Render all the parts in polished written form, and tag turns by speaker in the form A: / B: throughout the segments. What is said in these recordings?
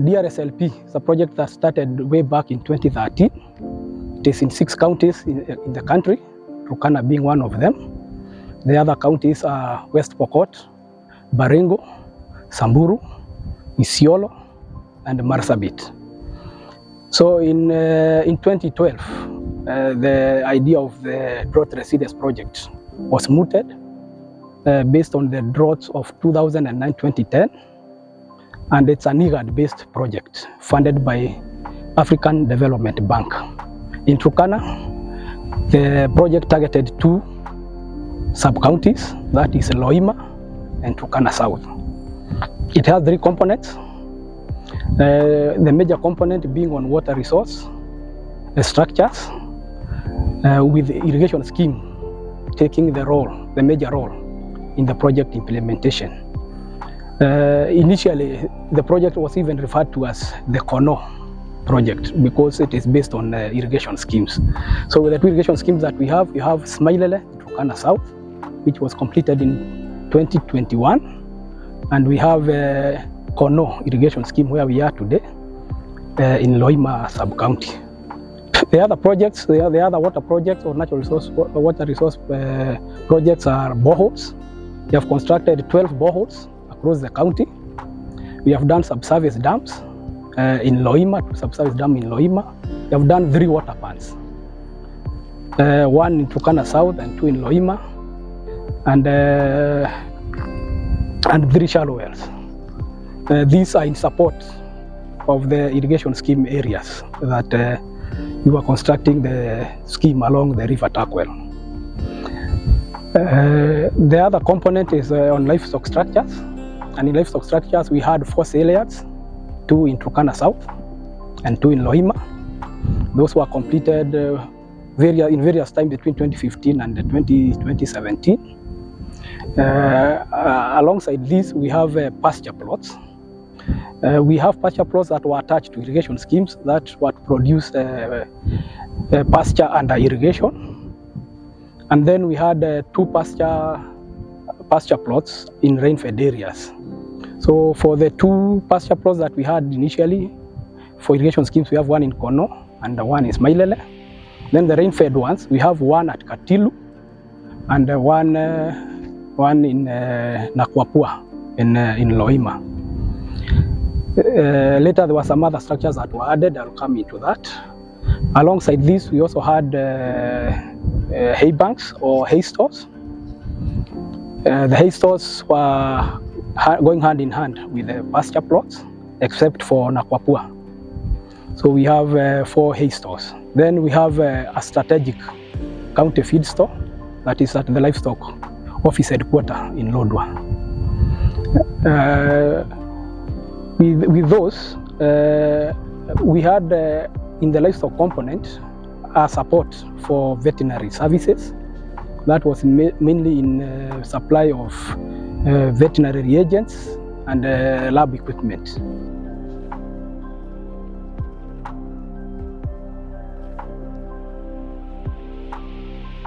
A: DRSLP is a project that started way back in 2013. It is in 6 counties in the country, Turkana being one of them. The other counties are West Pokot, Baringo, Samburu, Isiolo, and Marsabit. So in 2012, the idea of the drought resilience project was mooted based on the droughts of 2009-2010, and it's an IGAD-based project funded by African Development Bank. In Turkana, the project targeted 2 sub-counties, that is Loima and Turkana South. It has 3 components. The major component being on water resource structures, with the irrigation scheme taking the major role in the project implementation. Initially, the project was even referred to as the Konoo project because it is based on irrigation schemes. So with the 2 irrigation schemes that we have Smailele, Turkana South, which was completed in 2021, and we have Konoo irrigation scheme where we are today in Loima sub-county. The other projects, the other water projects or natural resource water resource projects are boreholes. We have constructed 12 boreholes across the county. We have done subsurface dams in Loima, subsurface dam in Loima. We have done 3 water pans, 1 in Turkana South and 2 in Loima, and 3 shallow wells. These are in support of the irrigation scheme areas that we were constructing the scheme along the river Turkwell. The other component is on livestock structures, and in livestock structures we had 4 sailyards, 2 in Turkana South and 2 in Loima. Those were completed in various times between 2015 and 2017. Alongside this, we have pasture plots. We have pasture plots that were attached to irrigation schemes that would produce pasture under irrigation. And then we had 2 pasture plots in rain-fed areas. So for the 2 pasture plots that we had initially for irrigation schemes, we have 1 in Konoo and 1 in Smailele. Then the rain-fed ones, we have 1 at Katilu and one in Nakwapua in Loima. Later there were some other structures that were added. I'll come into that. Alongside this, we also had hay banks or hay stores. The hay stores were going hand in hand with the pasture plots, except for Nakwapua. So we have 4 hay stores. Then we have a strategic county feed store that is at the livestock office headquarters in Lodwar. With those, we had in the livestock component a support for veterinary services. That was mainly in supply of veterinary reagents and lab equipment.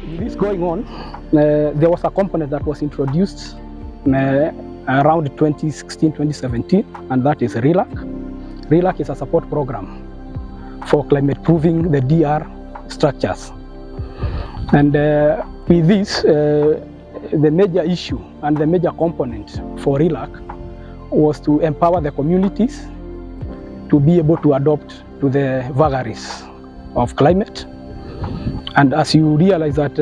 A: With this going on, there was a component that was introduced around 2016-2017, and that is RLACC. RLACC is a support program for climate proofing the DR structures. And with this, the major issue and the major component for RLACC was to empower the communities to be able to adapt to the vagaries of climate. And as you realize that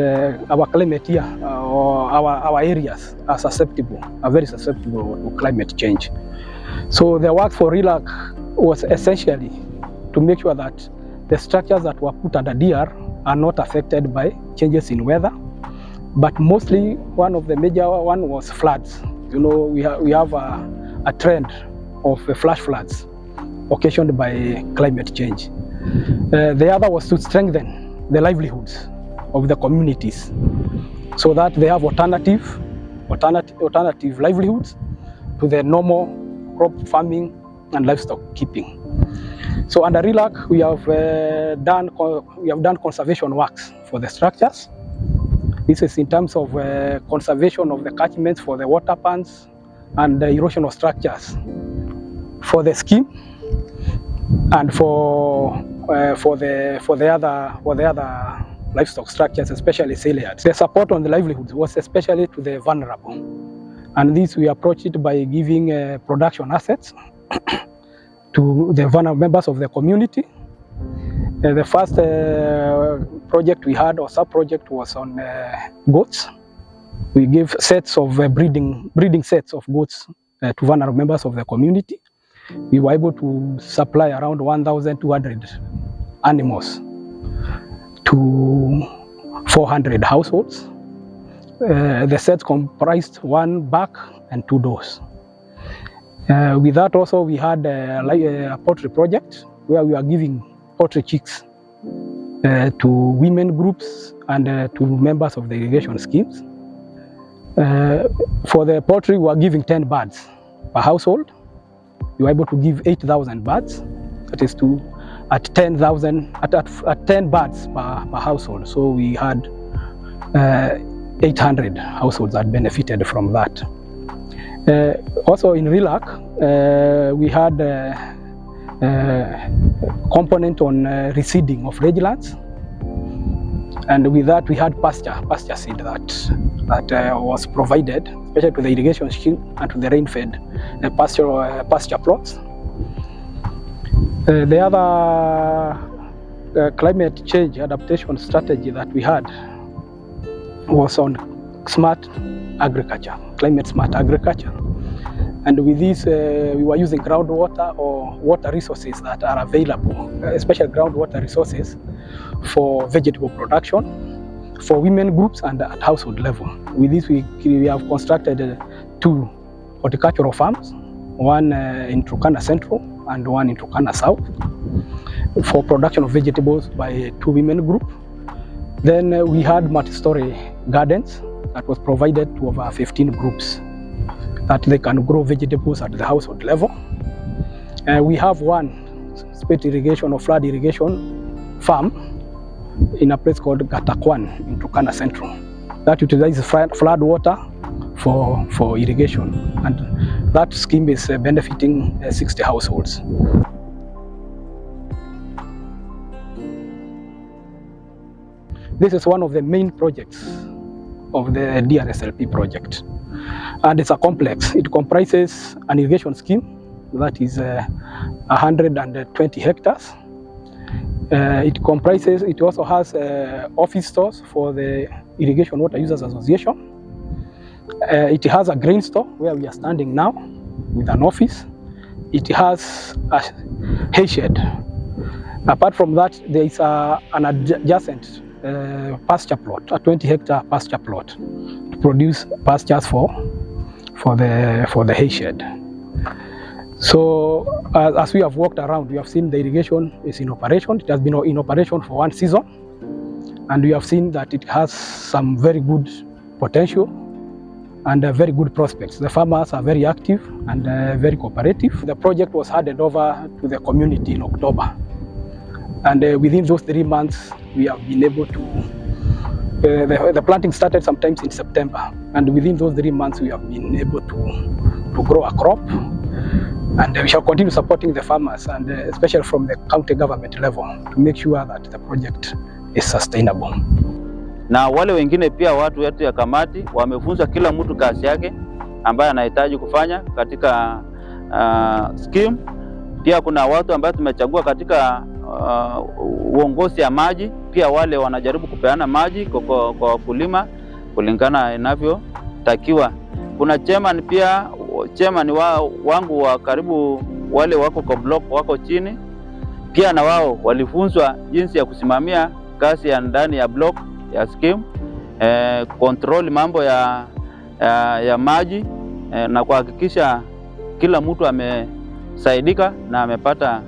A: our climate here, or our areas are very susceptible to climate change. So the work for RLACC was essentially to make sure that the structures that were put under DR are not affected by changes in weather. But mostly one of the major one was floods. You know, we have a trend of flash floods occasioned by climate change. The other was to strengthen the livelihoods of the communities so that they have alternative livelihoods to the normal crop farming and livestock keeping. So under RLACC, we have done conservation works for the structures. This is in terms of conservation of the catchments for the water pans and the erosional structures. For the scheme, and for the other livestock structures, especially ciliates. The support on the livelihoods was especially to the vulnerable, and this we approached it by giving production assets to the vulnerable members of the community. The first project we had, or sub-project, was on goats. We gave sets of breeding sets of goats to vulnerable members of the community. We were able to supply around 1,200 animals to 400 households. The sets comprised 1 back and 2 doors. With that also we had a poultry project where we are giving poultry chicks to women groups and to members of the irrigation schemes. For the poultry, we are giving 10 birds per household. We were able to give 8,000 birds. That is at 10 birds per household. So we had 800 households that benefited from that. Also in RLACC, we had a component on reseeding of rangelands, and with that we had pasture seed that was provided, especially to the irrigation scheme and to the rain-fed pasture plots. The other climate change adaptation strategy that we had was on smart agriculture, climate smart agriculture. And with this, we were using groundwater or water resources that are available, especially groundwater resources for vegetable production, for women groups and at household level. With this, we have constructed 2 horticultural farms, one in Turkana Central and one in Turkana South, for production of vegetables by 2 women groups. Then we had multi-story gardens that was provided to over 15 groups, that they can grow vegetables at the household level. We have one split irrigation or flood irrigation farm in a place called Gatakwan in Turkana Central that utilizes flood water for irrigation, and that scheme is benefiting 60 households. This is one of the main projects of the DRSLP project, and it's a complex. It comprises an irrigation scheme that is 120 hectares. It also has office stores for the Irrigation Water Users Association. It has a grain store where we are standing now with an office. It has a hay shed. Apart from that, there is an adjacent pasture plot, a 20-hectare pasture plot, to produce pastures for the hay shed. So as we have walked around, we have seen the irrigation is in operation. It has been in operation for 1 season, and we have seen that it has some very good potential and very good prospects. The farmers are very active and very cooperative. The project was handed over to the community in October, and within those 3 months we have been able to the planting started sometimes in September, and within those 3 months we have been able to grow a crop, and we shall continue supporting the farmers, and especially from the county government level, to make sure that the project is sustainable.
B: Na wale wengine pia watu wetu ya kamati wamefunza kila mtu kazi yake ambaye anahitaji kufanya katika scheme. Pia kuna watu ambao tumechagua katika uongozi ya maji, pia wale wanajaribu kupeana maji kwa wakulima kulingana inavyotakiwa. Kuna chairman pia, chairman wangu wa karibu wale wako kwa block wako chini, pia na wao walifunzwa jinsi ya kusimamia kazi ya ndani ya block ya scheme, control mambo ya maji, na kuhakikisha kila mtu amesaidika na amepata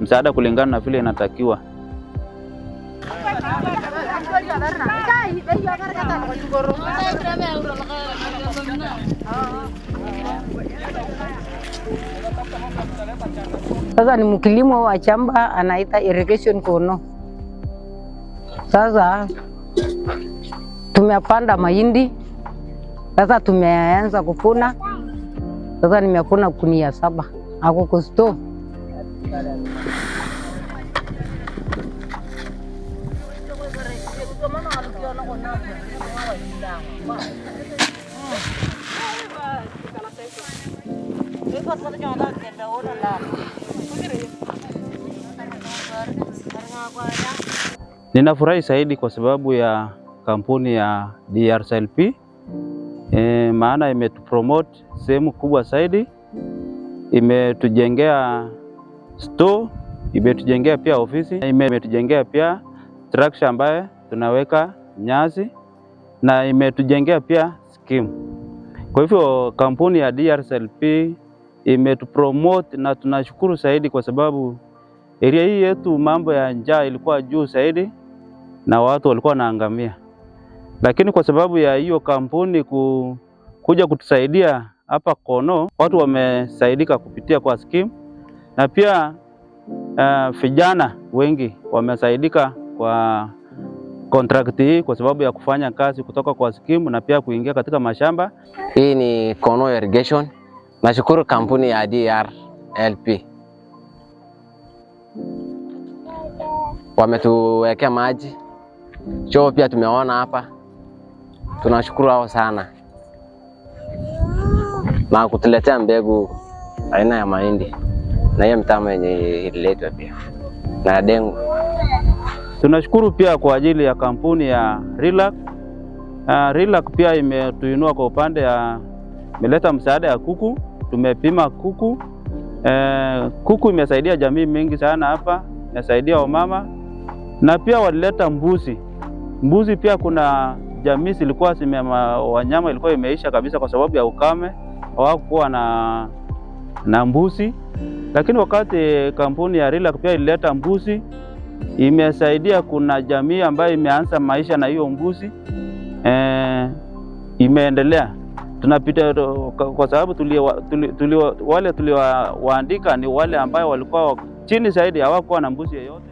B: msaada kulingana na vile inatakiwa.
C: Sasa ni mkulima wa shamba anaita irrigation Konoo. Sasa tumepanda mahindi, sasa tumeanza kuvuna. Sasa nimekuna gunia 7 ako kwa store.
B: Ninafurahi zaidi kwa sababu ya kampuni ya DRSLP, maana imetupromote sehemu kubwa zaidi, imetujengea store, imetujengea pia ofisi, imetujengea pia structure ambayo tunaweka nyasi na imetujengea pia scheme. Kwa hivyo kampuni ya DRSLP imetupromote na tunashukuru zaidi kwa sababu area hii yetu mambo ya njaa ilikuwa juu zaidi na watu walikuwa wanaangamia. Lakini kwa sababu ya hiyo kampuni kuja kutusaidia hapa Konoo, watu wamesaidika kupitia kwa scheme na pia vijana wengi wamesaidika kwa contract hii kwa sababu ya kufanya kazi kutoka kwa scheme na pia kuingia katika mashamba.
D: Hii ni Konoo Irrigation. Nashukuru kampuni ya DRSLP. Wametuwekea maji. Choo pia tumeona hapa. Tunashukuru hao sana. Na kutuletea mbegu aina ya mahindi. Na hiyo mtama yenye ililetwa pia. Na dengu.
B: Tunashukuru pia kwa ajili ya kampuni ya RLACC. RLACC pia imetuinua kwa upande ya imeleta msaada ya kuku. Tumepima kuku. Kuku imesaidia jamii mingi sana hapa. Imesaidia wamama. Na pia walileta mbuzi. Mbuzi pia kuna jamii zilikuwa wanyama ilikuwa imeisha kabisa kwa sababu ya ukame. Hawakuwa na mbuzi. Lakini wakati kampuni ya RLACC pia ilileta mbuzi, imesaidia kuna jamii ambayo imeanza maisha na hiyo mbuzi. Imeendelea. Tunapita kwa sababu wale tuliowaandika ni wale ambao walikuwa chini zaidi, hawakuwa na mbuzi yoyote.